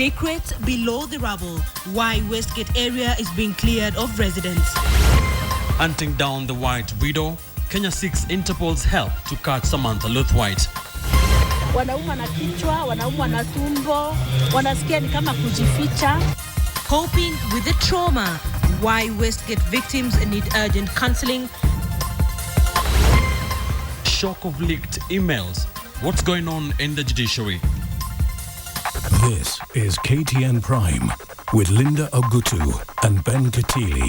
Secrets below the rubble. Why Westgate area is being cleared of residents. Hunting down the White Widow. Kenya seeks Interpol's help to catch Samantha Luthwaite. Wanaumwa na kichwa, wanaumwa na tumbo, wanasikia ni kama kujificha. Coping with the trauma. Why Westgate victims need urgent counseling. Shock of leaked emails. What's going on in the judiciary? This is KTN Prime with Linda Ogutu and Ben Kitili.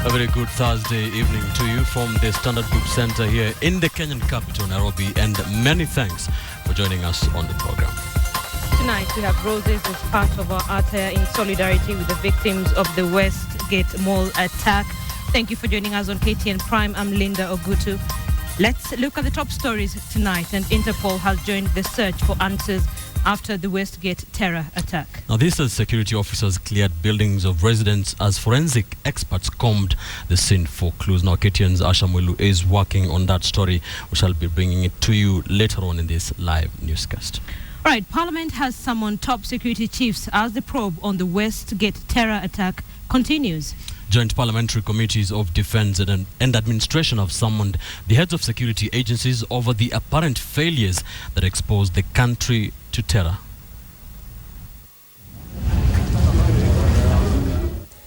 A very good Thursday evening to you from the Standard Group Center here in the Kenyan capital, Nairobi, and many thanks for joining us on the program. Tonight we have roses as part of our attire in solidarity with the victims of the Westgate Mall attack. Thank you for joining us on KTN Prime. I'm Linda Ogutu. Let's look at the top stories tonight. And Interpol has joined the search for answers after the Westgate terror attack. Now, this as security officers cleared buildings of residents as forensic experts combed the scene for clues. Now, KTN's Asha Mwilu is working on that story. We shall be bringing it to you later on in this live newscast. All right, Parliament has summoned top security chiefs as the probe on the Westgate terror attack continues. Joint Parliamentary Committees of Defence and Administration have summoned the heads of security agencies over the apparent failures that exposed the country to terror.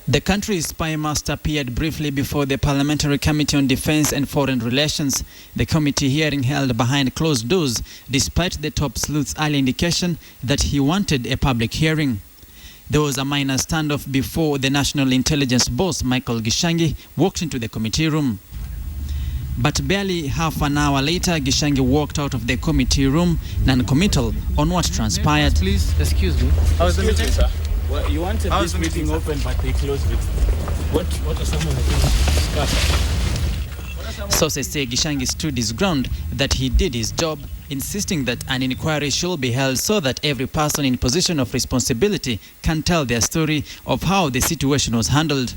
The country's spy master appeared briefly before the Parliamentary Committee on Defence and Foreign Relations. The committee hearing held behind closed doors, despite the top sleuth's early indication that he wanted a public hearing. There was a minor standoff before the National Intelligence boss, Michael Gishangi, walked into the committee room. But barely half an hour later, Gishangi walked out of the committee room, non-committal on what transpired. Please, excuse me. How was the meeting, sir? Well, you wanted this meeting open, but they closed it. What are some of the things discussed? Sources say Gishangi stood his ground that he did his job, insisting that an inquiry should be held so that every person in position of responsibility can tell their story of how the situation was handled.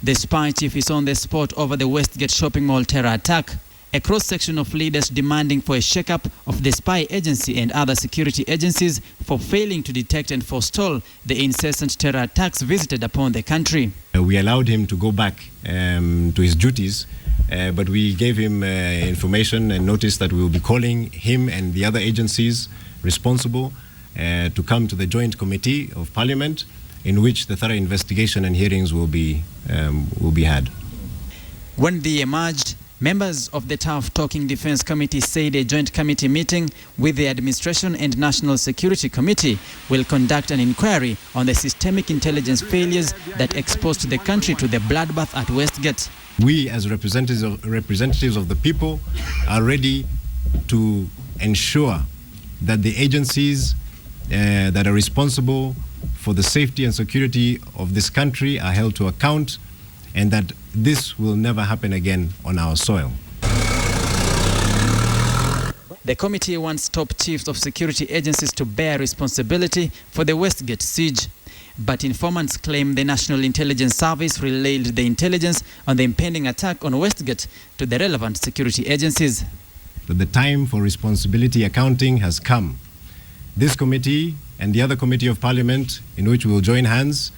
The spy chief is on the spot over the Westgate shopping mall terror attack. A cross-section of leaders demanding for a shake-up of the spy agency and other security agencies for failing to detect and forestall the incessant terror attacks visited upon the country. We allowed him to go back to his duties, but we gave him information and notice that we will be calling him and the other agencies responsible to come to the Joint Committee of Parliament, in which the thorough investigation and hearings will be had. When they emerged, members of the tough talking Defence Committee said a joint committee meeting with the Administration and National Security Committee will conduct an inquiry on the systemic intelligence failures that exposed the country to the bloodbath at Westgate. We, as representatives of the people, are ready to ensure that the agencies that are responsible for the safety and security of this country are held to account, and that this will never happen again on our soil. The committee wants top chiefs of security agencies to bear responsibility for the Westgate siege. But informants claim the National Intelligence Service relayed the intelligence on the impending attack on Westgate to the relevant security agencies. That the time for responsibility accounting has come. This committee and the other committee of Parliament, in which we will join hands,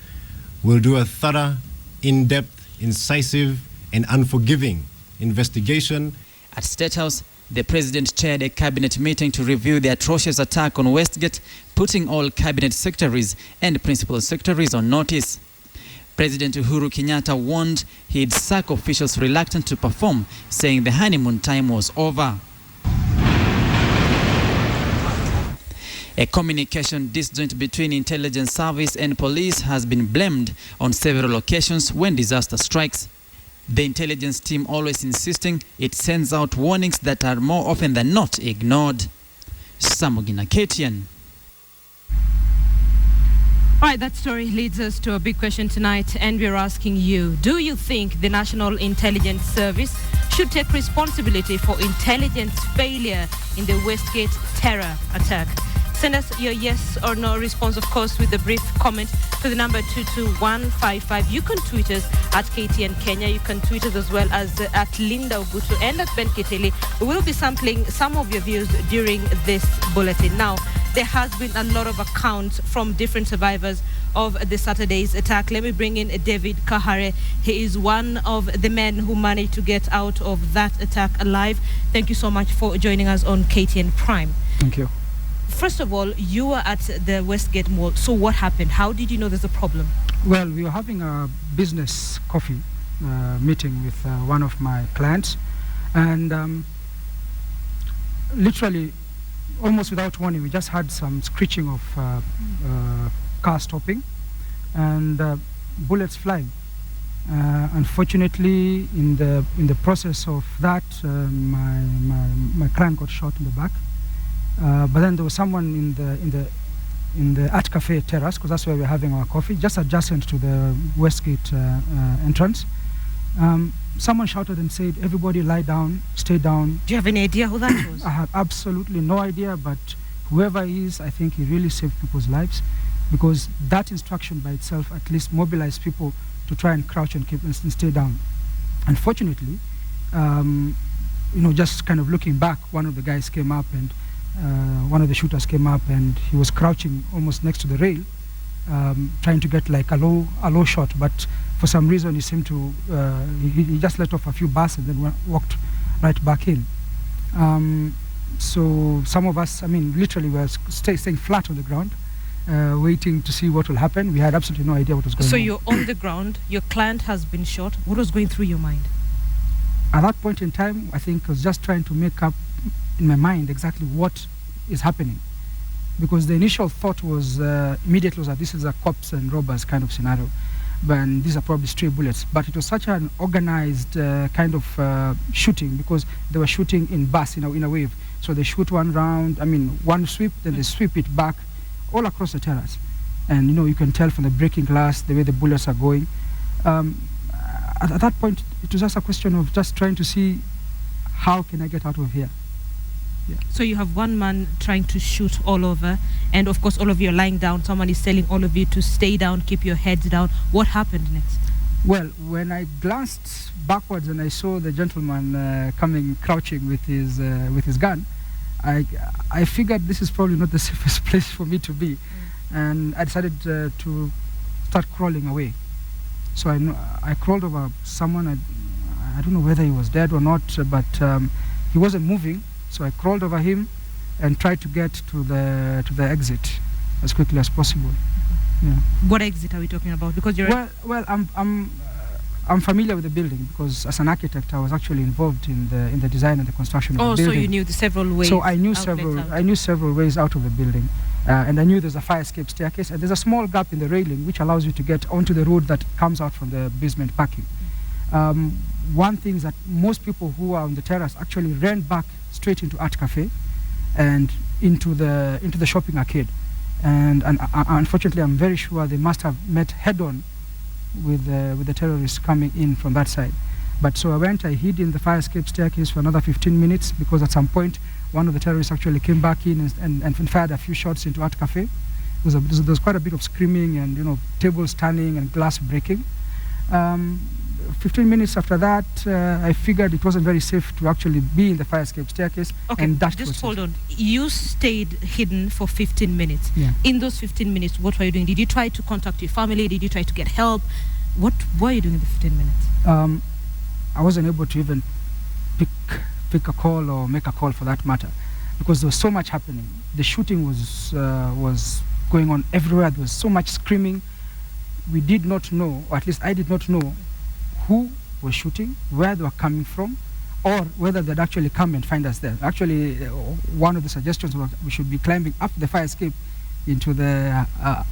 will do a thorough, in-depth, incisive and unforgiving investigation. At State House, the President chaired a cabinet meeting to review the atrocious attack on Westgate, putting all cabinet secretaries and principal secretaries on notice. President Uhuru Kenyatta warned he'd sack officials reluctant to perform, saying the honeymoon time was over. A communication disjoint between intelligence service and police has been blamed on several occasions when disaster strikes. The intelligence team always insisting it sends out warnings that are more often than not ignored. Samugina, KTN. All right, that story leads us to a big question tonight, and we're asking you, do you think the National Intelligence Service should take responsibility for intelligence failure in the Westgate terror attack? Send us your yes or no response, of course, with a brief comment to the number 22155. You can tweet us at KTN Kenya. You can tweet us as well as at Linda Ogutu and at Ben Kitili. We will be sampling some of your views during this bulletin. Now, there has been a lot of accounts from different survivors of the Saturday's attack. Let me bring in David Kahare. He is one of the men who managed to get out of that attack alive. Thank you so much for joining us on KTN Prime. Thank you. First of all, you were at the Westgate Mall. So what happened? How did you know there's a problem? Well, we were having a business coffee meeting with one of my clients, and literally, almost without warning, we just had some screeching of car stopping and bullets flying. Unfortunately, in the process of that, my client got shot in the back. But then there was someone in the Art Cafe terrace, because that's where we're having our coffee, just adjacent to the Westgate entrance. Someone shouted and said, "Everybody lie down, stay down." Do you have any idea who that was? I have absolutely no idea, but whoever he is, I think he really saved people's lives, because that instruction by itself at least mobilized people to try and crouch and keep and stay down. Unfortunately, just kind of looking back, one of the guys came up and one of the shooters came up and he was crouching almost next to the rail, trying to get like a low shot, but for some reason he seemed to he just let off a few bars and then walked right back in. So some of us, literally were staying flat on the ground, waiting to see what will happen. We had absolutely no idea what was going on. So you're on the ground, your client has been shot. What was going through your mind? At that point in time, I think I was just trying to make up in my mind exactly what is happening, because the initial thought was immediately was that this is a cops and robbers kind of scenario, and these are probably stray bullets. But it was such an organized kind of shooting, because they were shooting in bursts, in a wave. So they shoot one round, one sweep, then they sweep it back all across the terrace, and you can tell from the breaking glass the way the bullets are going. At that point, it was just a question of just trying to see how can I get out of here. Yeah. So you have one man trying to shoot all over, and of course all of you are lying down. Someone is telling all of you to stay down, keep your heads down. What happened next? Well, when I glanced backwards and I saw the gentleman coming crouching with his gun, I figured this is probably not the safest place for me to be, and I decided to start crawling away. So I crawled over someone. I don't know whether he was dead or not, but he wasn't moving. So I crawled over him and tried to get to the exit as quickly as possible. Yeah. What exit are we talking about? Because you're I'm familiar with the building, because as an architect I was actually involved in the design and the construction of the building. So you knew the several ways. So I knew several ways out of the building, and I knew there's a fire escape staircase, and there's a small gap in the railing which allows you to get onto the road that comes out from the basement parking. One thing is that most people who are on the terrace actually ran back straight into Art Cafe and into the shopping arcade, and unfortunately I'm very sure they must have met head-on with the terrorists coming in from that side. But so I hid in the fire escape staircase for another 15 minutes, because at some point one of the terrorists actually came back in and fired a few shots into Art Cafe. There was quite a bit of screaming and tables turning and glass breaking. 15 minutes after that, I figured it wasn't very safe to actually be in the fire escape staircase, and dashed. Just hold on. You stayed hidden for 15 minutes. Yeah. In those 15 minutes, what were you doing? Did you try to contact your family? Did you try to get help? What were you doing in the 15 minutes? I wasn't able to even pick a call or make a call for that matter, because there was so much happening. The shooting was going on everywhere. There was so much screaming. We did not know, or at least I did not know, who was shooting, where they were coming from, or whether they'd actually come and find us there. Actually, one of the suggestions was we should be climbing up the fire escape into the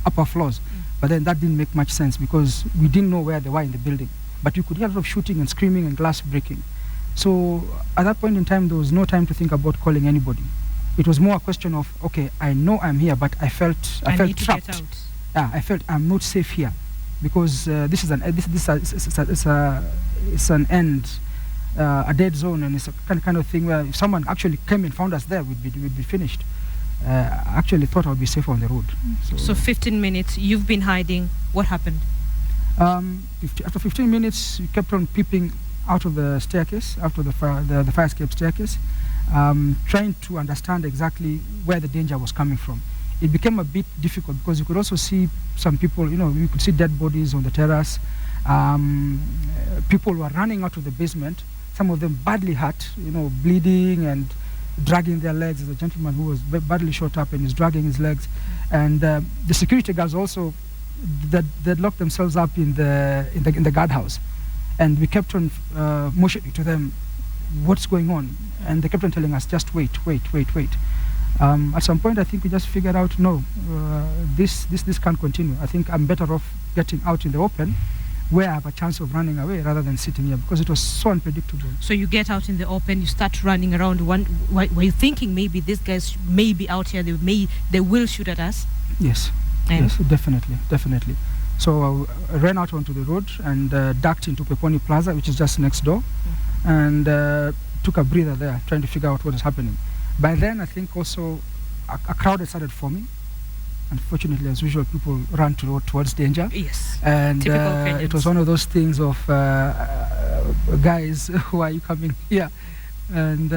upper floors. But then that didn't make much sense, because we didn't know where they were in the building. But you could hear a lot of shooting and screaming and glass breaking. So at that point in time, there was no time to think about calling anybody. It was more a question of, okay, I know I'm here, but I felt trapped. I felt I'm not safe here, because this is it's an end, a dead zone, and it's a kind of thing where if someone actually came and found us there, we'd be finished. I actually thought I would be safe on the road. So 15 minutes, you've been hiding. What happened? After 15 minutes, we kept on peeping out of the staircase, out of the fire escape staircase, trying to understand exactly where the danger was coming from. It became a bit difficult because you could also see some people, you could see dead bodies on the terrace. People were running out of the basement, some of them badly hurt, bleeding and dragging their legs. There's a gentleman who was badly shot up and is dragging his legs. And the security guards also, they'd locked themselves up in the guardhouse. And we kept on motioning to them, what's going on? And they kept on telling us, just wait. At some point, I think we just figured out, no, this can't continue. I think I'm better off getting out in the open, where I have a chance of running away rather than sitting here, because it was so unpredictable. So you get out in the open, you start running around. Were you thinking maybe these guys may be out here, they will shoot at us? Yes, yes, definitely. So I ran out onto the road and ducked into Peponi Plaza, which is just next door, and took a breather there, trying to figure out what is happening. By then, I think also a crowd had started forming. Unfortunately, as usual, people ran towards danger. Yes. And it was one of those things of, guys, why are you coming here? And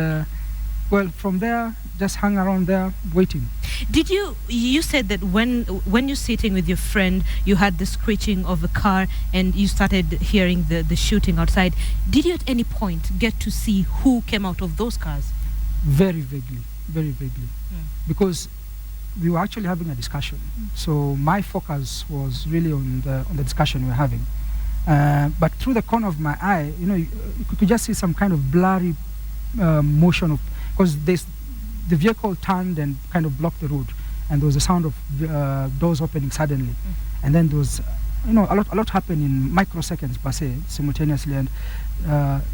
well, from there, just hung around there waiting. Did you said that when you're sitting with your friend, you had the screeching of a car and you started hearing the shooting outside. Did you at any point get to see who came out of those cars? Very vaguely. Because we were actually having a discussion. So my focus was really on the discussion we were having. But through the corner of my eye, you could just see some kind of blurry motion because the vehicle turned and kind of blocked the road, and there was a sound of doors opening suddenly, and then there was, a lot happened in microseconds per se, simultaneously, and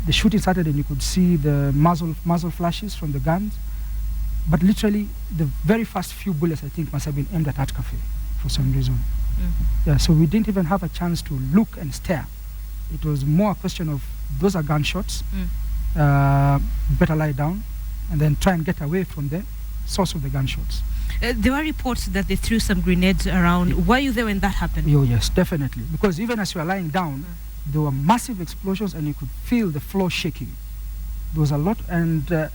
the shooting started, and you could see the muzzle flashes from the guns. But literally, the very first few bullets, I think, must have been aimed at Art Cafe for some reason. Yeah, so we didn't even have a chance to look and stare. It was more a question of, those are gunshots, better lie down, and then try and get away from the source of the gunshots. There were reports that they threw some grenades around. Were you there when that happened? Oh, yes, definitely. Because even as you were lying down, there were massive explosions, and you could feel the floor shaking. There was a lot, and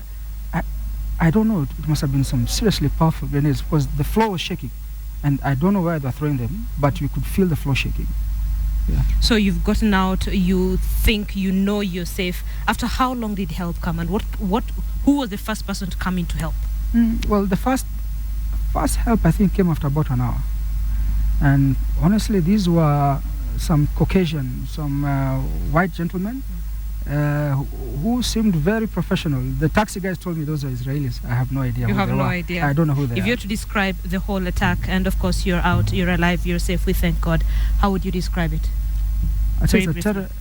I don't know, it must have been some seriously powerful grenades, because the floor was shaking, and I don't know where they were throwing them, but you could feel the floor shaking. Yeah. So you've gotten out, you think you're safe. After how long did help come, and who was the first person to come in to help? Well, the first help, I think, came after about an hour. And honestly, these were some Caucasian, some white gentlemen, who seemed very professional. The taxi guys told me those are Israelis. I have no idea. You who have they no were. idea. I don't know who they are. If you were to describe the whole attack, and of course you're out, you're alive, you're safe, we thank God, how would you describe it? I'd say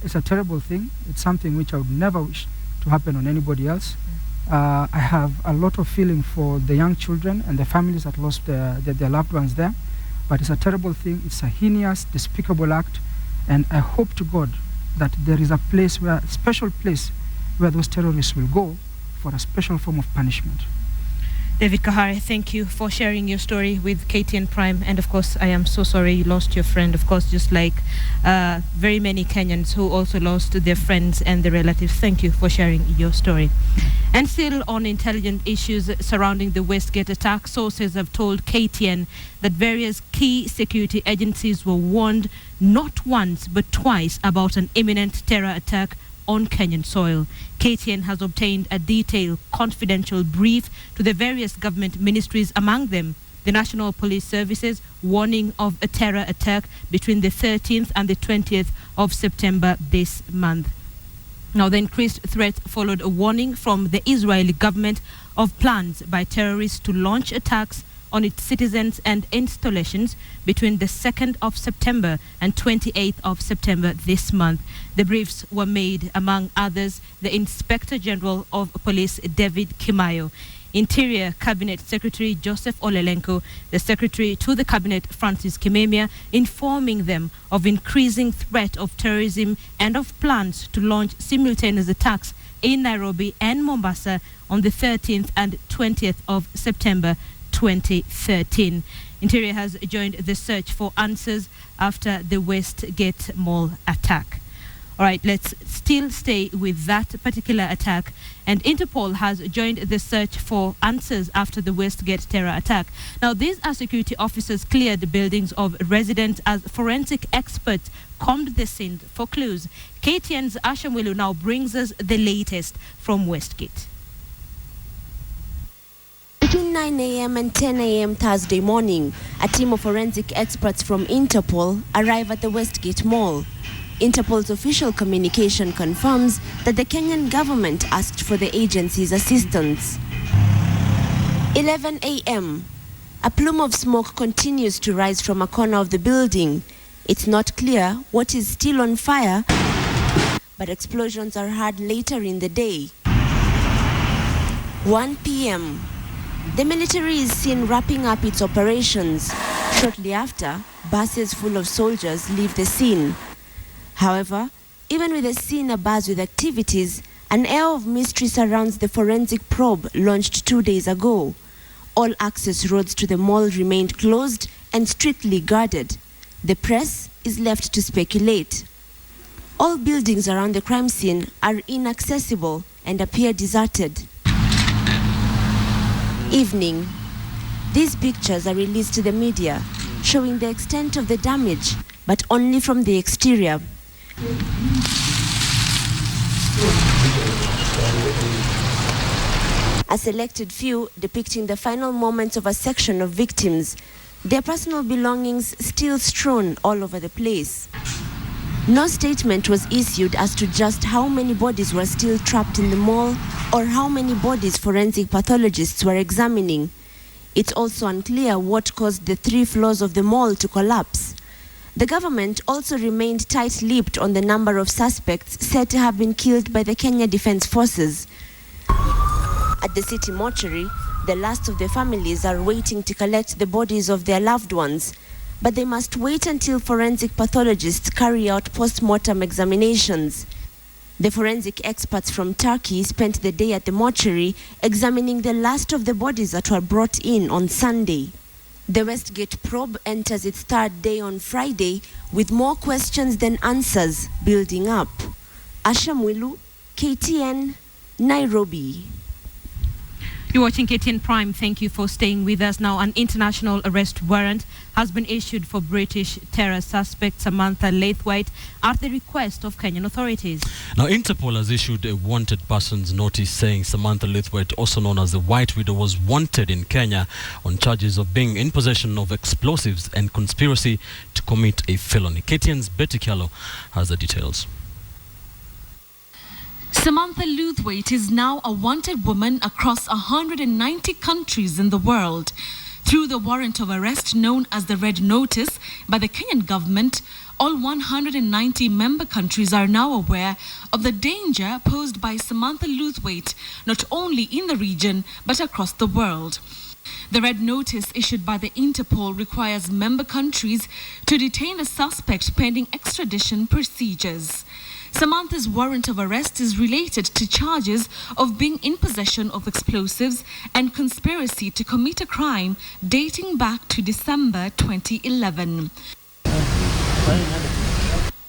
it's a terrible thing. It's something which I would never wish to happen on anybody else. I have a lot of feeling for the young children and the families that lost their loved ones there. But it's a terrible thing. It's a heinous, despicable act. And I hope to God that there is a special place where those terrorists will go for a special form of punishment. David Kahare, thank you for sharing your story with KTN Prime. And of course, I am so sorry you lost your friend. Of course, just like very many Kenyans who also lost their friends and their relatives. Thank you for sharing your story. And still on intelligent issues surrounding the Westgate attack, sources have told KTN that various key security agencies were warned not once but twice about an imminent terror attack on Kenyan soil. KTN has obtained a detailed confidential brief to the various government ministries, among them the National Police Services, warning of a terror attack between the 13th and the 20th of September this month. Now, the increased threat followed a warning from the Israeli government of plans by terrorists to launch attacks on its citizens and installations between the 2nd of September and 28th of September this month. The briefs were made, among others, the Inspector General of Police, David Kimayo. Interior Cabinet Secretary Joseph Olelenko, the Secretary to the Cabinet Francis Kimemia, informing them of increasing threat of terrorism and of plans to launch simultaneous attacks in Nairobi and Mombasa on the 13th and 20th of September 2013. Interior has joined the search for answers after the Westgate Mall attack. All right, let's still stay with that particular attack. And Interpol has joined the search for answers after the Westgate terror attack. Now, these are security officers cleared the buildings of residents as forensic experts combed the scene for clues. KTN's Ashamwilu now brings us the latest from Westgate. Between 9 a.m. and 10 a.m. Thursday morning, a team of forensic experts from Interpol arrive at the Westgate Mall. Interpol's official communication confirms that the Kenyan government asked for the agency's assistance. 11 a.m. A plume of smoke continues to rise from a corner of the building. It's not clear what is still on fire, but explosions are heard later in the day. 1 p.m. The military is seen wrapping up its operations. Shortly after, buses full of soldiers leave the scene. However, even with the scene abuzz with activities, an air of mystery surrounds the forensic probe launched 2 days ago. All access roads to the mall remained closed and strictly guarded. The press is left to speculate. All buildings around the crime scene are inaccessible and appear deserted. Evening. These pictures are released to the media, showing the extent of the damage, but only from the exterior. A selected few depicting the final moments of a section of victims, their personal belongings still strewn all over the place. No statement was issued as to just how many bodies were still trapped in the mall or how many bodies forensic pathologists were examining. It's also unclear what caused the 3 floors of the mall to collapse. The government also remained tight-lipped on the number of suspects said to have been killed by the Kenya Defence Forces. At the city mortuary, the last of the families are waiting to collect the bodies of their loved ones, but they must wait until forensic pathologists carry out post-mortem examinations. The forensic experts from Turkey spent the day at the mortuary examining the last of the bodies that were brought in on Sunday. The Westgate probe enters its 3rd day on Friday with more questions than answers building up. Ashamwilu, KTN, Nairobi. You're watching KTN Prime. Thank you for staying with us. Now, an international arrest warrant has been issued for British terror suspect Samantha Laithwaite at the request of Kenyan authorities. Now, Interpol has issued a wanted persons notice saying Samantha Laithwaite, also known as the White Widow, was wanted in Kenya on charges of being in possession of explosives and conspiracy to commit a felony. KTN's Betty Kialo has the details. Samantha Laithwaite is now a wanted woman across 190 countries in the world. Through the warrant of arrest known as the Red Notice by the Kenyan government, all 190 member countries are now aware of the danger posed by Samantha Laithwaite, not only in the region but across the world. The Red Notice issued by the Interpol requires member countries to detain the suspect pending extradition procedures. Samantha's warrant of arrest is related to charges of being in possession of explosives and conspiracy to commit a crime dating back to December 2011.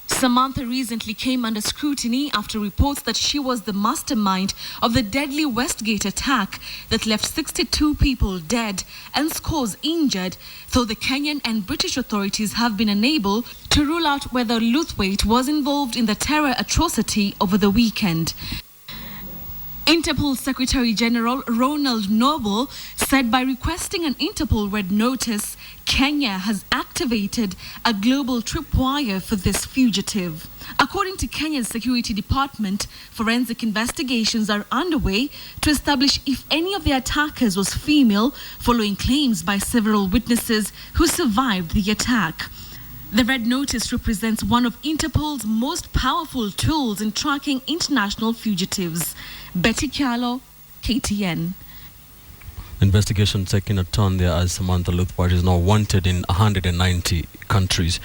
Samantha recently came under scrutiny after reports that she was the mastermind of the deadly Westgate attack that left 62 people dead and scores injured, though the Kenyan and British authorities have been unable to rule out whether Laithwaite was involved in the terror atrocity over the weekend. Interpol Secretary General Ronald Noble said by requesting an Interpol Red Notice, Kenya has activated a global tripwire for this fugitive. According to Kenya's Security Department, forensic investigations are underway to establish if any of the attackers was female, following claims by several witnesses who survived the attack. The Red Notice represents one of Interpol's most powerful tools in tracking international fugitives. Betty Kialo, KTN. Investigation taking a turn there as Samantha Luthpart is now wanted in 190 countries.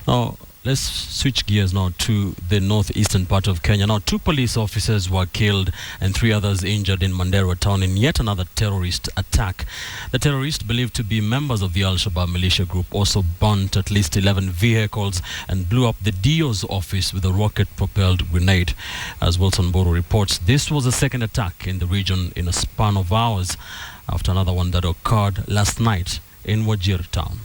Now, let's switch gears now to the northeastern part of Kenya. Now, 2 police officers were killed and 3 others injured in Mandera town in yet another terrorist attack. The terrorists, believed to be members of the Al-Shabaab militia group, also burnt at least 11 vehicles and blew up the DO's office with a rocket-propelled grenade. As Wilson Boro reports, this was the second attack in the region in a span of hours after another one that occurred last night in Wajir town.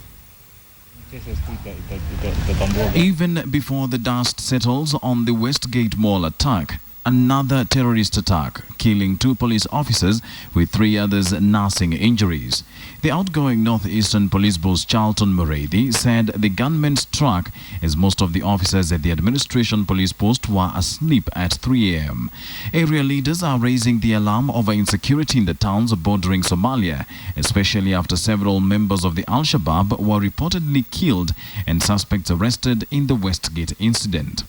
Even before the dust settles on the Westgate Mall attack, another terrorist attack, killing 2 police officers with 3 others nursing injuries. The outgoing Northeastern Police Boss Charlton Muredi said the gunmen struck as most of the officers at the administration police post were asleep at 3 a.m. Area leaders are raising the alarm over insecurity in the towns bordering Somalia, especially after several members of the Al-Shabaab were reportedly killed and suspects arrested in the Westgate incident.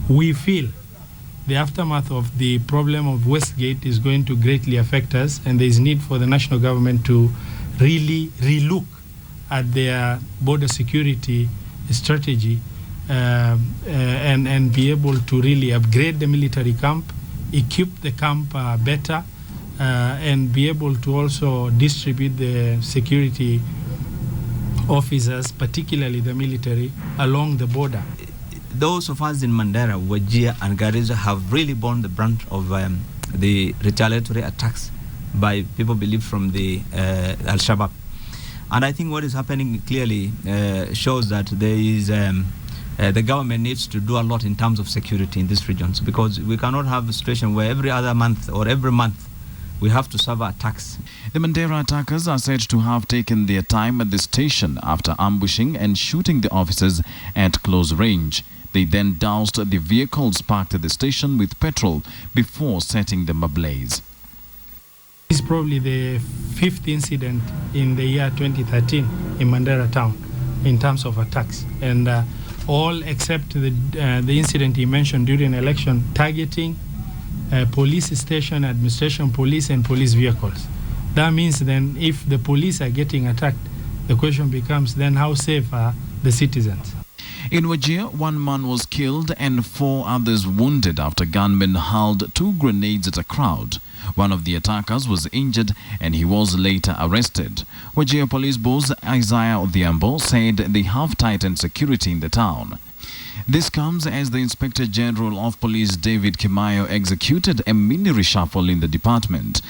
We feel the aftermath of the problem of Westgate is going to greatly affect us, and there is need for the national government to really relook at their border security strategy and be able to really upgrade the military camp, equip the camp better, and be able to also distribute the security officers, particularly the military, along the border. Those of us in Mandera, Wajir and Garissa have really borne the brunt of the retaliatory attacks by people believed from the Al-Shabaab. And I think what is happening clearly shows that there is the government needs to do a lot in terms of security in these regions, because we cannot have a situation where every other month or every month we have to suffer attacks. The Mandera attackers are said to have taken their time at the station after ambushing and shooting the officers at close range. They then doused the vehicles parked at the station with petrol before setting them ablaze. This is probably the 5th incident in the year 2013 in Mandera town in terms of attacks, and all except the incident he mentioned during election, targeting police station, administration police and police vehicles. That means then if the police are getting attacked, the question becomes then how safe are the citizens? In Wajir, 1 man was killed and 4 others wounded after gunmen hurled 2 grenades at a crowd. One of the attackers was injured and he was later arrested. Wajir Police Boss Isaiah Odhiambo said they have tightened security in the town. This comes as the Inspector General of Police David Kimayo executed a mini reshuffle in the department.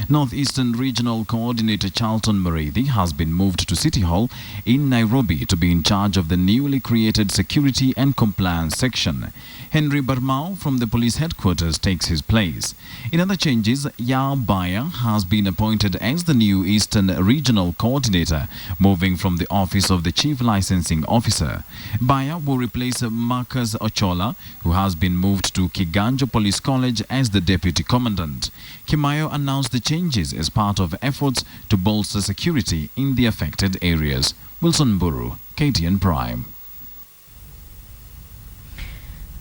Northeastern Regional Coordinator Charlton Muredi has been moved to City Hall in Nairobi to be in charge of the newly created Security and Compliance section. Henry Barmao from the police headquarters takes his place. In other changes, Yao Baya has been appointed as the new Eastern Regional Coordinator, moving from the office of the Chief Licensing Officer. Baya will replace Marcus Ochola, who has been moved to Kiganjo Police College as the Deputy Commandant. Kimayo announced the changes as part of efforts to bolster security in the affected areas. Wilson Buru, KTN Prime.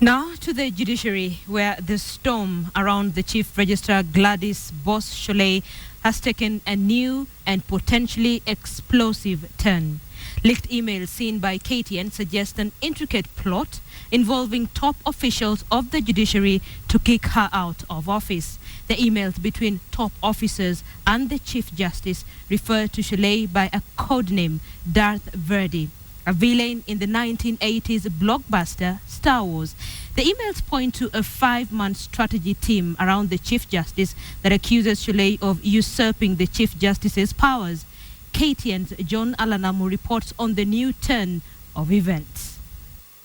Now to the judiciary, where the storm around the Chief Registrar Gladys Boss-Sholay has taken a new and potentially explosive turn. Leaked emails seen by KTN suggest an intricate plot involving top officials of the judiciary to kick her out of office. The emails between top officers and the Chief Justice refer to Sholay by a codename Darth Verdi, a villain in the 1980s blockbuster Star Wars. The emails point to a 5-man strategy team around the Chief Justice that accuses Sholay of usurping the Chief Justice's powers. KTN's John Alanamu reports on the new turn of events.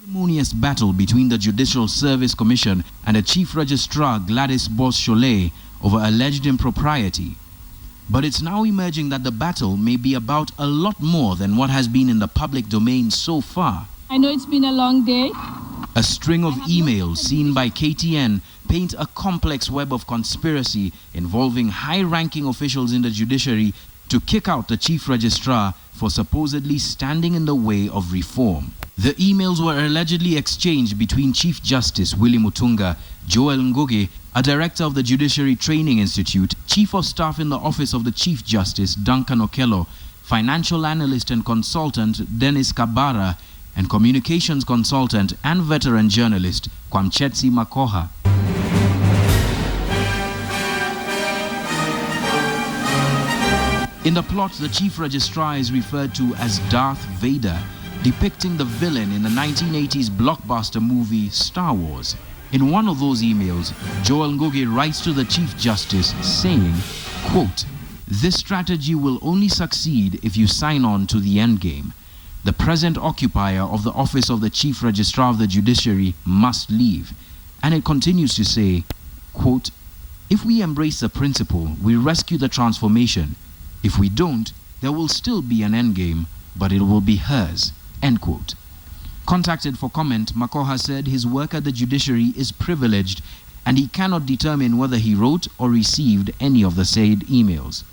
Harmonious battle between the Judicial Service Commission and the Chief Registrar Gladys Boss-Sholay over alleged impropriety. But it's now emerging that the battle may be about a lot more than what has been in the public domain so far. I know it's been a long day. A string of emails seen by KTN paint a complex web of conspiracy involving high-ranking officials in the judiciary to kick out the Chief Registrar for supposedly standing in the way of reform. The emails were allegedly exchanged between Chief Justice Willy Mutunga, Joel Ngugi, a director of the Judiciary Training Institute, Chief of Staff in the Office of the Chief Justice Duncan Okello, financial analyst and consultant Dennis Kabara, and communications consultant and veteran journalist Kwamchetsi Makoha. In the plot, the chief registrar is referred to as Darth Vader, depicting the villain in the 1980s blockbuster movie Star Wars. In one of those emails, Joel Ngugi writes to the Chief Justice saying, quote, "This strategy will only succeed if you sign on to the endgame. The present occupier of the office of the Chief Registrar of the Judiciary must leave." And it continues to say, quote, "If we embrace the principle, we rescue the transformation. If we don't, there will still be an endgame, but it will be hers." End quote. Contacted for comment, Makoha said his work at the judiciary is privileged and he cannot determine whether he wrote or received any of the said emails.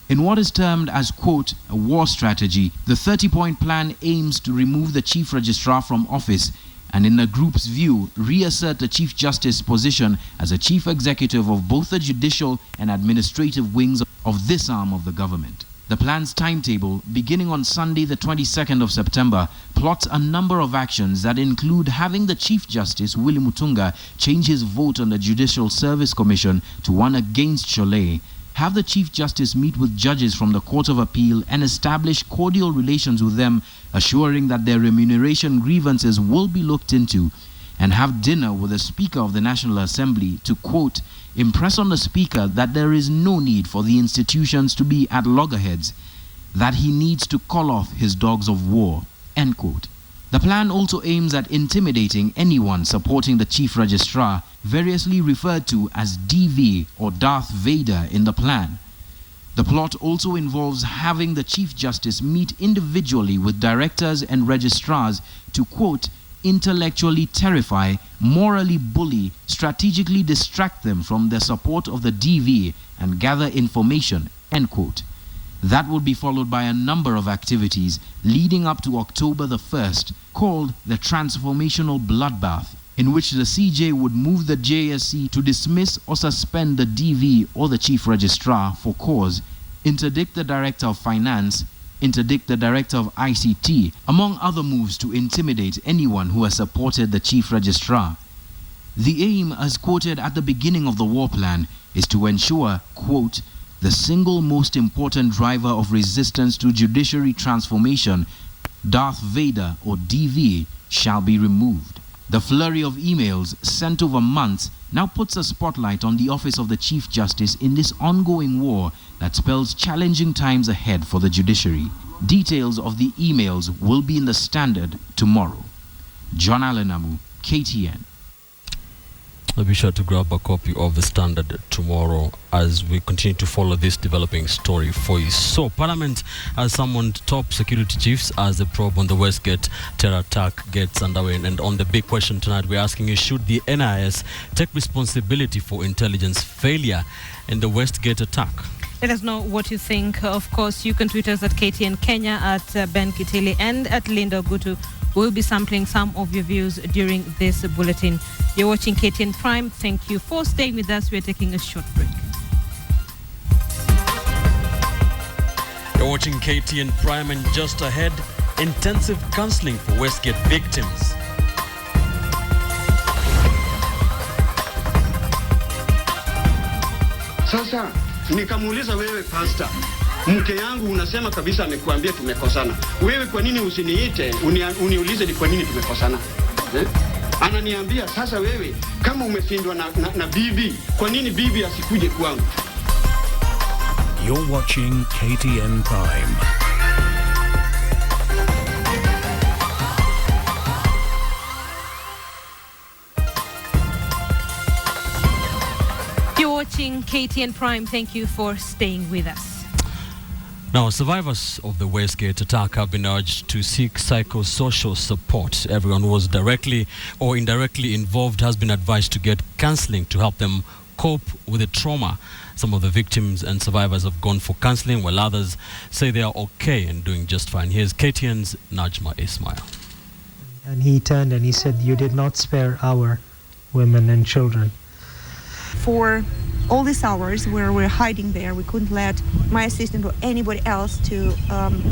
In what is termed as, quote, a war strategy, the 30-point plan aims to remove the Chief Registrar from office and, in the group's view, reassert the Chief Justice's position as a chief executive of both the judicial and administrative wings of this arm of the government. The plan's timetable, beginning on Sunday the 22nd of September, plots a number of actions that include having the Chief Justice, Willy Mutunga, change his vote on the Judicial Service Commission to one against Cholet, have the Chief Justice meet with judges from the Court of Appeal and establish cordial relations with them, assuring that their remuneration grievances will be looked into, and have dinner with the Speaker of the National Assembly to, quote, impress on the Speaker that there is no need for the institutions to be at loggerheads, that he needs to call off his dogs of war, end quote. The plan also aims at intimidating anyone supporting the Chief Registrar, variously referred to as DV or Darth Vader in the plan. The plot also involves having the Chief Justice meet individually with directors and registrars to, quote, intellectually terrify, morally bully, strategically distract them from their support of the DV and gather information, end quote. That would be followed by a number of activities leading up to October the 1st, called the Transformational Bloodbath, in which the CJ would move the JSC to dismiss or suspend the DV or the Chief Registrar for cause, interdict the Director of Finance, interdict the Director of ICT, among other moves to intimidate anyone who has supported the Chief Registrar. The aim, as quoted at the beginning of the war plan, is to ensure, quote, the single most important driver of resistance to judiciary transformation, Darth Vader or DV, shall be removed. The flurry of emails sent over months now puts a spotlight on the office of the Chief Justice in this ongoing war that spells challenging times ahead for the judiciary. Details of the emails will be in the Standard tomorrow. John Alenamu, KTN. Be sure to grab a copy of the Standard tomorrow as we continue to follow this developing story for you. So, Parliament has summoned top security chiefs as the probe on the Westgate terror attack gets underway. And on the big question tonight, we're asking you, should the NIS take responsibility for intelligence failure in the Westgate attack? Let us know what you think. Of course, you can tweet us at KTN Kenya, at Ben Kitili, and at Linda Ogutu. We'll be sampling some of your views during this bulletin. You're watching KTN Prime. Thank you for staying with us. We're taking a short break. You're watching KTN Prime, and just ahead, intensive counseling for Westgate victims. Sasa nikamuuliza, wewe pastor, mke yangu unasema kabisa amekuambia tumekosana. Wewe kwa nini usiniite uniulize ni kwa nini tumekosana? Ananiambia, sasa wewe kama umeshindwa na bibi, kwa nini bibi asikuje kwangu? You're watching KTN Prime. You're watching KTN Prime. Thank you for staying with us. Now, survivors of the Westgate attack have been urged to seek psychosocial support. Everyone who was directly or indirectly involved has been advised to get counseling to help them cope with the trauma. Some of the victims and survivors have gone for counseling, while others say they are okay and doing just fine. Here's KTN's Najma Ismail. And he turned and he said, "You did not spare our women and children." For all these hours where we're hiding there, we couldn't let my assistant or anybody else to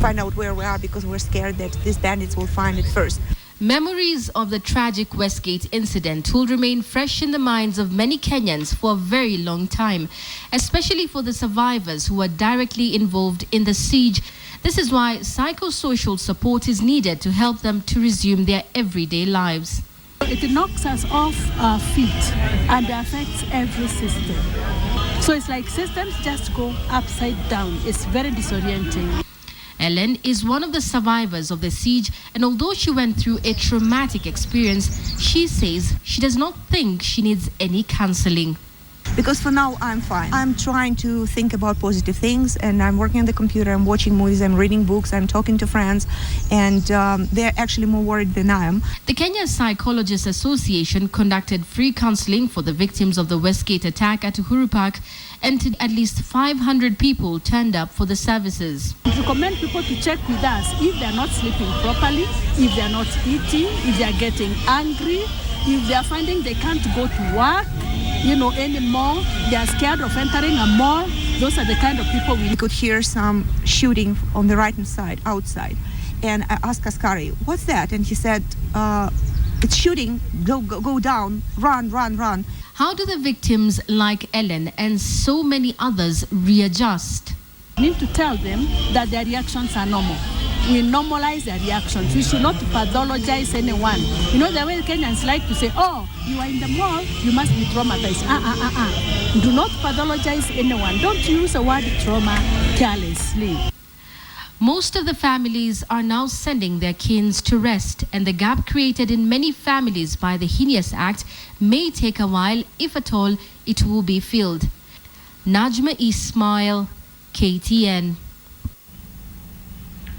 find out where we are because we're scared that these bandits will find it first. Memories of the tragic Westgate incident will remain fresh in the minds of many Kenyans for a very long time, especially for the survivors who were directly involved in the siege. This is why psychosocial support is needed to help them to resume their everyday lives. It knocks us off our feet and affects every system. So it's like systems just go upside down. It's very disorienting. Ellen is one of the survivors of the siege, and although she went through a traumatic experience, she says she does not think she needs any counseling. Because for now, I'm fine. I'm trying to think about positive things, and I'm working on the computer, I'm watching movies, I'm reading books, I'm talking to friends, and they're actually more worried than I am. The Kenya Psychologists Association conducted free counseling for the victims of the Westgate attack at Uhuru Park, and at least 500 people turned up for the services. I recommend people to check with us if they're not sleeping properly, if they're not eating, if they're getting angry, if they're finding they can't go to work, anymore, they are scared of entering a mall. Those are the kind of people we could hear some shooting on the right-hand side, outside. And I asked Askari, "What's that?" And he said, "It's shooting, go down, run." How do the victims like Ellen and so many others readjust? We need to tell them that their reactions are normal. We normalize their reactions. We should not pathologize anyone. You know the way Kenyans like to say, "Oh, you are in the mall, you must be traumatized." Do not pathologize anyone. Don't use the word trauma carelessly. Most of the families are now sending their kins to rest, and the gap created in many families by the heinous act may take a while, if at all, it will be filled. Najma Ismail, KTN.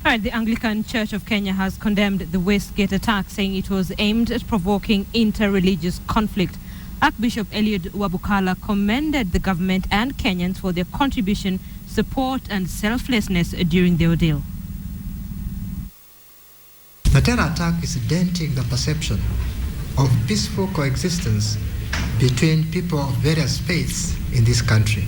All right, the Anglican Church of Kenya has condemned the Westgate attack, saying it was aimed at provoking inter-religious conflict. Archbishop Eliud Wabukala commended the government and Kenyans for their contribution, support and selflessness during the ordeal. The terror attack is denting the perception of peaceful coexistence between people of various faiths in this country.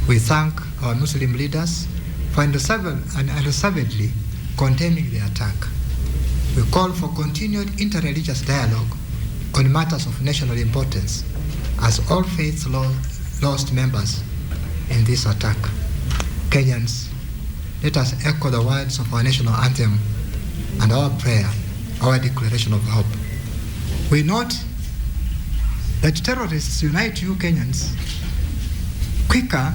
We thank our Muslim leaders for unreservedly condemning the attack. We call for continued interreligious dialogue on matters of national importance, as all faiths lost members in this attack. Kenyans, let us echo the words of our national anthem and our prayer, our declaration of hope. We note that terrorists unite you Kenyans quicker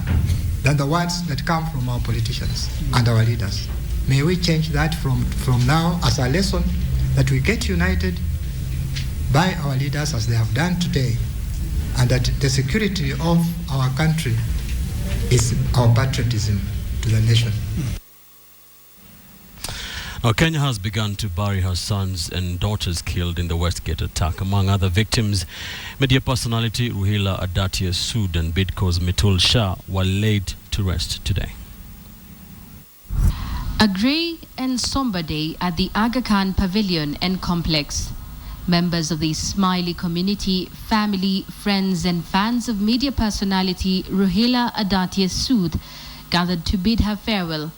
than the words that come from our politicians and our leaders. May we change that from now as a lesson, that we get united by our leaders as they have done today, and that the security of our country is our patriotism to the nation. Now, Kenya has begun to bury her sons and daughters killed in the Westgate attack. Among other victims, media personality Ruhila Adatia Sood and Bidco's Mitul Shah were laid to rest today. A grey and somber day at the Aga Khan Pavilion and Complex. Members of the Smiley community, family, friends and fans of media personality Ruhila Adatia Sood gathered to bid her farewell.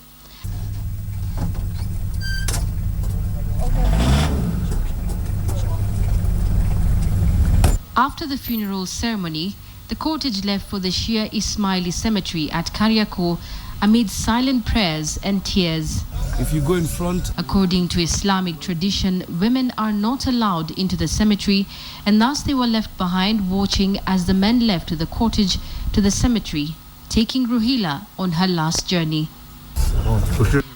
After the funeral ceremony, the cortege left for the Shia Ismaili cemetery at Kariakor amid silent prayers and tears. If you go in front... According to Islamic tradition, women are not allowed into the cemetery, and thus they were left behind watching as the men left the cortege to the cemetery, taking Ruhila on her last journey.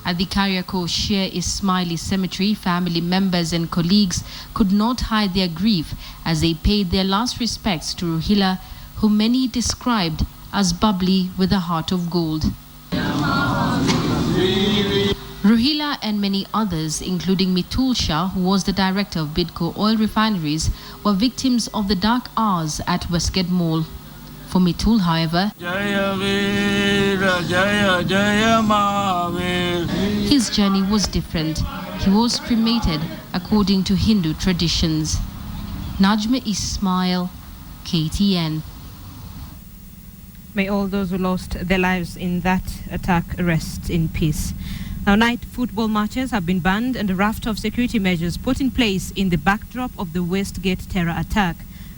At the Kariakor Shia Ismaili cemetery, family members and colleagues could not hide their grief as they paid their last respects to Ruhila, who many described as bubbly with a heart of gold. Ruhila and many others, including Mitul Shah, who was the director of Bidco Oil Refineries, were victims of the dark hours at Westgate Mall. For Mitul, however, his journey was different. He was cremated according to Hindu traditions. Najma Ismail, KTN. May all those who lost their lives in that attack rest in peace. Now, night football matches have been banned and a raft of security measures put in place in the backdrop of the Westgate terror attack.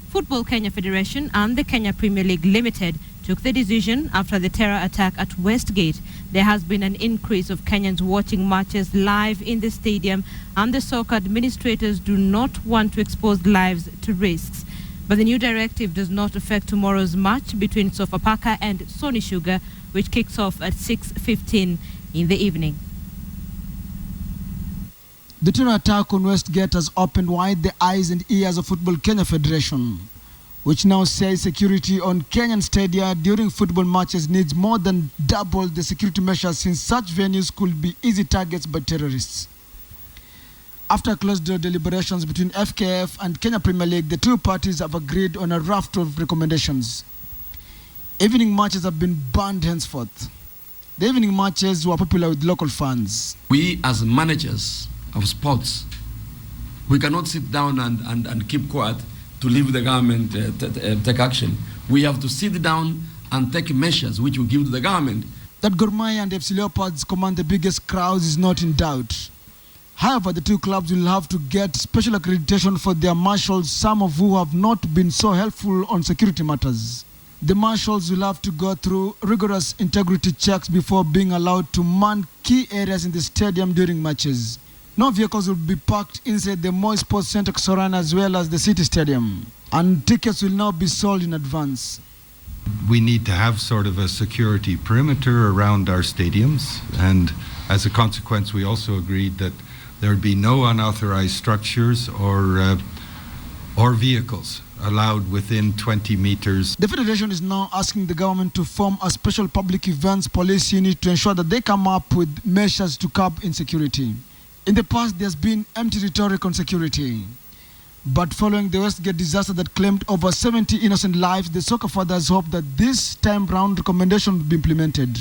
Football Kenya Federation and the Kenya Premier League Limited took the decision after the terror attack at Westgate. There has been an increase of Kenyans watching matches live in the stadium, and the soccer administrators do not want to expose lives to risks. But the new directive does not affect tomorrow's match between Sofapaka and Sony Sugar, which kicks off at 6:15 in the evening. The terror attack on Westgate has opened wide the eyes and ears of Football Kenya Federation, which now says security on Kenyan stadia during football matches needs more than double the security measures, since such venues could be easy targets by terrorists. After closed-door deliberations between FKF and Kenya Premier League, the two parties have agreed on a raft of recommendations. Evening matches have been banned henceforth. The evening matches were popular with local fans. We as managers of sports, we cannot sit down and keep quiet to leave the government take action. We have to sit down and take measures which will give to the government. That Gor Mahia and FC Leopards command the biggest crowds is not in doubt. However, the two clubs will have to get special accreditation for their marshals, some of who have not been so helpful on security matters. The marshals will have to go through rigorous integrity checks before being allowed to man key areas in the stadium during matches. No vehicles will be parked inside the Moi Sports Centre Kasarani as well as the City Stadium, and tickets will now be sold in advance. We need to have sort of a security perimeter around our stadiums, and as a consequence we also agreed that there would be no unauthorized structures or vehicles allowed within 20 meters. The Federation is now asking the government to form a special public events police unit to ensure that they come up with measures to curb insecurity. In the past, there's been empty rhetoric on security. But following the Westgate disaster that claimed over 70 innocent lives, the soccer fathers hope that this time round recommendation will be implemented.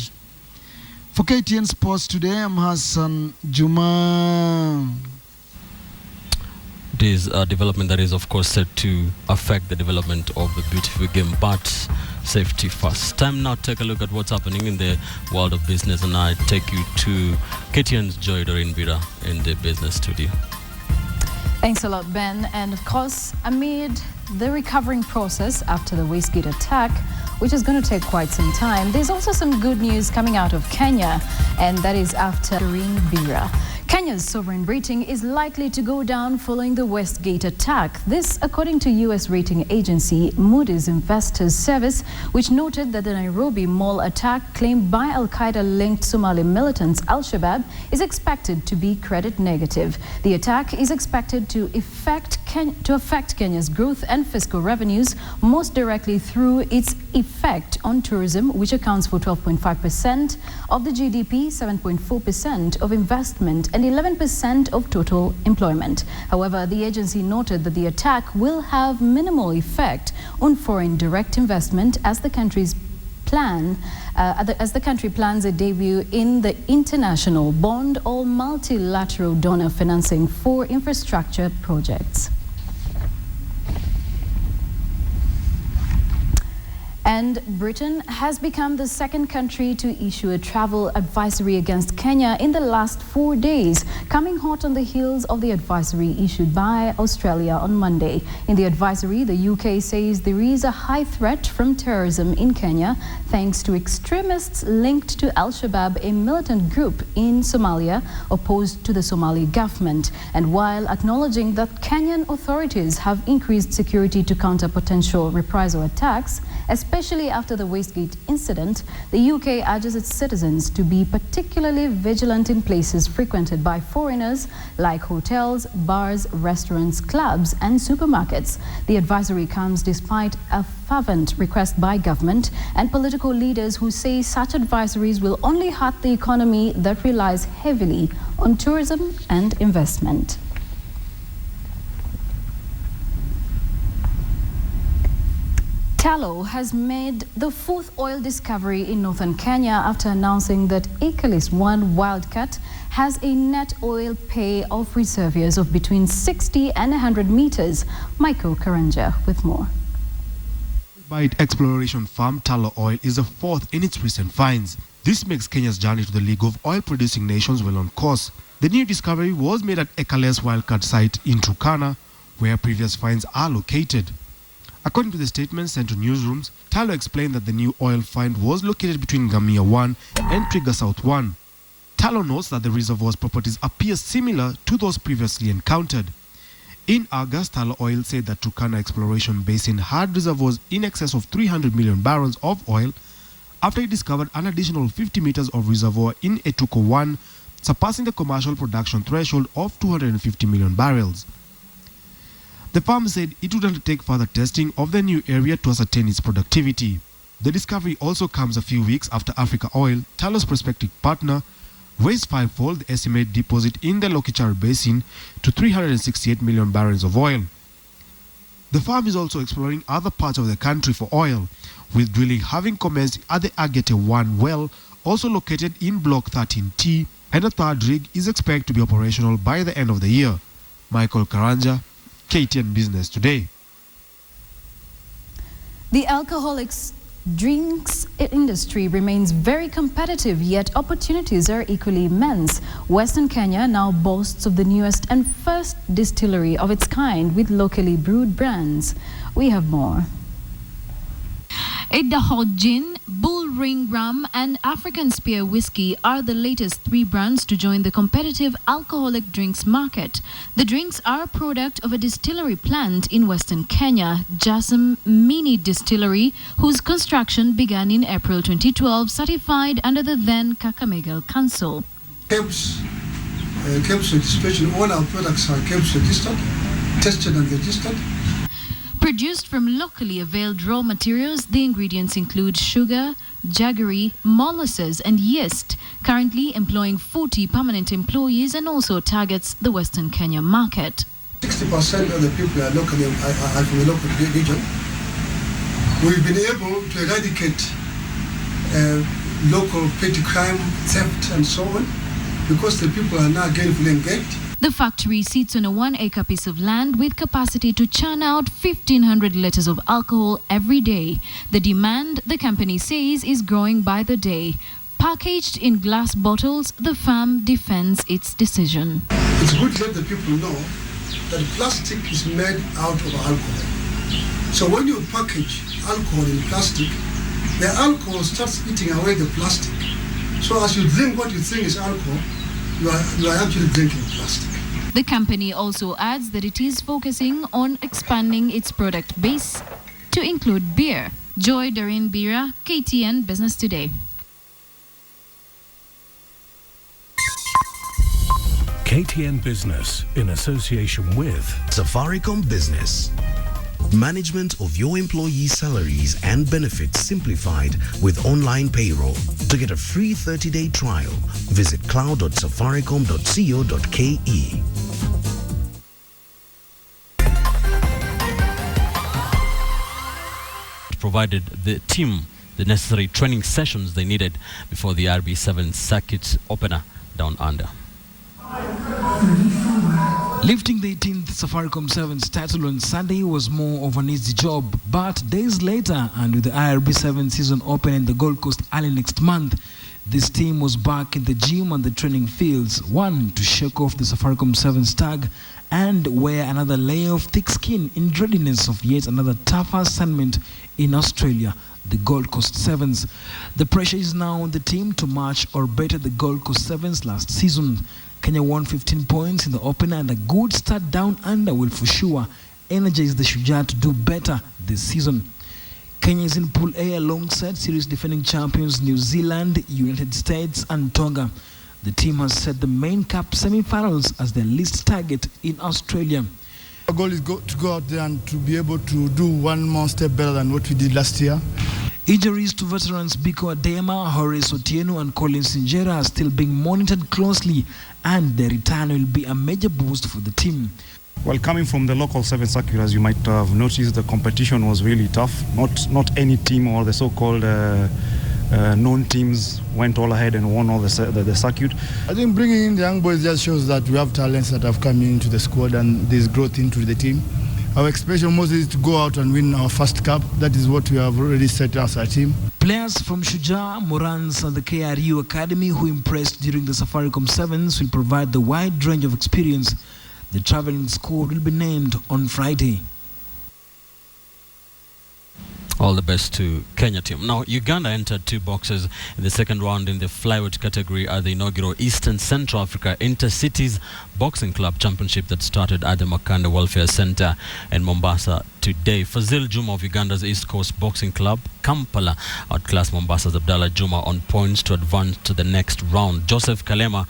For KTN Sports today, I'm Hassan Juma. It is a development that is, of course, set to affect the development of the beautiful game, but safety first. Time now to take a look at what's happening in the world of business, and I take you to KTN's Joy Doreen Bira in the business studio. Thanks a lot, Ben. And of course, amid the recovering process after the Westgate attack, which is going to take quite some time, there's also some good news coming out of Kenya, and that is after Doreen Bira. Kenya's sovereign rating is likely to go down following the Westgate attack. This, according to U.S. rating agency Moody's Investors Service, which noted that the Nairobi Mall attack claimed by Al-Qaeda-linked Somali militants Al-Shabaab is expected to be credit negative. The attack is expected to affect Kenya's growth and fiscal revenues, most directly through its effect on tourism, which accounts for 12.5% of the GDP, 7.4% of investment, and 11% of total employment. However, the agency noted that the attack will have minimal effect on foreign direct investment as the country plans a debut in the international bond or multilateral donor financing for infrastructure projects. And Britain has become the second country to issue a travel advisory against Kenya in the last 4 days, coming hot on the heels of the advisory issued by Australia on Monday. In the advisory, the UK says there is a high threat from terrorism in Kenya thanks to extremists linked to Al-Shabaab, a militant group in Somalia opposed to the Somali government. And while acknowledging that Kenyan authorities have increased security to counter potential reprisal attacks, especially after the Westgate incident, the UK urges its citizens to be particularly vigilant in places frequented by foreigners like hotels, bars, restaurants, clubs and supermarkets. The advisory comes despite a fervent request by government and political leaders who say such advisories will only hurt the economy that relies heavily on tourism and investment. Tallow has made the fourth oil discovery in northern Kenya after announcing that Ikalis 1 Wildcat has a net oil pay of reservoirs of between 60 and 100 meters. Michael Karanja with more. Bite exploration farm Tallow Oil is the fourth in its recent finds. This makes Kenya's journey to the League of Oil-Producing Nations well on course. The new discovery was made at Ikalis Wildcat site in Turkana, where previous finds are located. According to the statement sent to newsrooms, Tallow explained that the new oil find was located between Gamia 1 and Trigger South 1. Tallow notes that the reservoir's properties appear similar to those previously encountered. In August, Tallow Oil said that Turkana Exploration Basin had reservoirs in excess of 300 million barrels of oil after it discovered an additional 50 meters of reservoir in Etuko 1, surpassing the commercial production threshold of 250 million barrels. The farm said it would undertake further testing of the new area to ascertain its productivity. The discovery also comes a few weeks after Africa Oil, Tallow's prospective partner, raised fivefold the estimated deposit in the Lokichar Basin to 368 million barrels of oil. The farm is also exploring other parts of the country for oil, with drilling having commenced at the Agete 1 well, also located in Block 13T, and a third rig is expected to be operational by the end of the year. Michael Karanja, KTN Business Today. The alcoholic drinks industry remains very competitive, yet opportunities are equally immense. Western Kenya now boasts of the newest and first distillery of its kind with locally brewed brands. We have more. Idaho Gin, Bull Ring Rum and African Spear Whiskey are the latest three brands to join the competitive alcoholic drinks market. The drinks are a product of a distillery plant in Western Kenya, Jasm Mini Distillery, whose construction began in April 2012, certified under the then Kakamega Council. KEBS registration, all our products are KEBS registered, tested and registered. Produced from locally availed raw materials, the ingredients include sugar, jaggery, molasses and yeast, currently employing 40 permanent employees and also targets the Western Kenya market. 60% of the people are from the local region. We've been able to eradicate local petty crime, theft and so on, because the people are now gainfully engaged. The factory sits on a 1-acre piece of land with capacity to churn out 1,500 liters of alcohol every day. The demand, the company says, is growing by the day. Packaged in glass bottles, the firm defends its decision. It's good to let the people know that plastic is made out of alcohol. So when you package alcohol in plastic, the alcohol starts eating away the plastic. So as you drink what you think is alcohol, you are actually drinking plastic. The company also adds that it is focusing on expanding its product base to include beer. Joy Doreen Bira, KTN Business Today. KTN Business in association with Safaricom Business. Management of your employees' salaries and benefits simplified with online payroll. To get a free 30-day trial, visit cloud.safaricom.co.ke. Provided the team the necessary training sessions they needed before the RB7 circuit opener down under. Lifting the 18th Safaricom 7's title on Sunday was more of an easy job, but days later, and with the IRB7 season open in the Gold Coast early next month, this team was back in the gym and the training fields, one to shake off the Safaricom 7's tag and wear another layer of thick skin in readiness of yet another tougher assignment in Australia, the Gold Coast Sevens. The pressure is now on the team to match or better the Gold Coast Sevens last season. Kenya won 15 points in the opener, and a good start down under will for sure energize the Shujaa to do better this season. Kenya is in Pool A alongside series defending champions New Zealand, United States and Tonga. The team has set the main cup semi-finals as their least target in Australia. Our goal is to go out there and to be able to do one more step better than what we did last year. Injuries to veterans Biko Adema, Horace Otieno and Colin Sinjera are still being monitored closely, and their return will be a major boost for the team. Well, coming from the local 7 circuit, as you might have noticed, the competition was really tough. Not any team or the so-called known teams went all ahead and won all the circuit. I think bringing in the young boys just shows that we have talents that have come into the squad and there's growth into the team. Our expectation mostly is to go out and win our first cup. That is what we have already set as a team. Players from Shuja, Morans and the KRU Academy who impressed during the Safaricom Sevens will provide the wide range of experience. The traveling squad will be named on Friday. All the best to Kenya team. Now, Uganda entered 2 boxes in the second round in the flyweight category at the inaugural Eastern Central Africa Intercities Boxing Club Championship that started at the Makanda Welfare Center in Mombasa today. Fazil Juma of Uganda's East Coast Boxing Club, Kampala, outclassed Mombasa's Abdallah Juma on points to advance to the next round. Joseph Kalema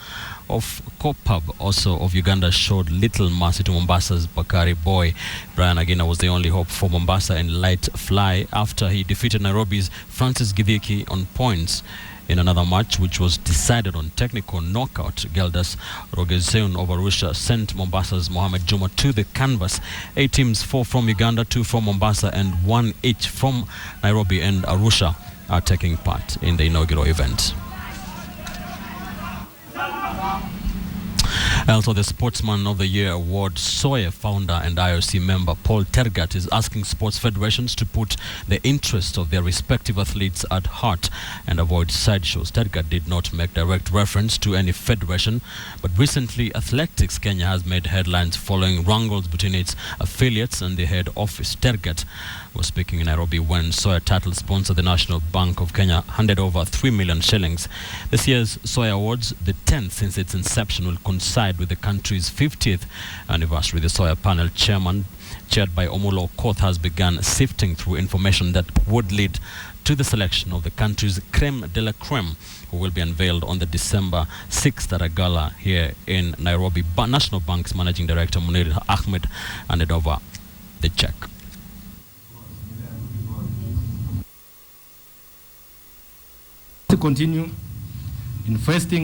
of Kopab, also of Uganda, showed little mercy to Mombasa's Bakari Boy. Brian Agina was the only hope for Mombasa in light fly after he defeated Nairobi's Francis Githiki on points in another match which was decided on technical knockout. Geldas Rogezeun of Arusha sent Mombasa's Mohamed Juma to the canvas. 8 teams, 4 from Uganda, 2 from Mombasa and 1 each from Nairobi and Arusha are taking part in the inaugural event. Also, the Sportsman of the Year Award, Soya founder and IOC member Paul Tergat is asking sports federations to put the interests of their respective athletes at heart and avoid sideshows. Tergat did not make direct reference to any federation, but recently Athletics Kenya has made headlines following wrangles between its affiliates and the head office. Tergat was speaking in Nairobi when Soya title sponsor, the National Bank of Kenya, handed over 3 million shillings. This year's Soya Awards, the 10th since its inception, will coincide with the country's 50th anniversary. The Soya panel chairman, chaired by Omulo Koth, has begun sifting through information that would lead to the selection of the country's creme de la creme, who will be unveiled on the December 6th at a gala here in Nairobi. National Bank's Managing Director Munir Ahmed handed over the check. To continue investing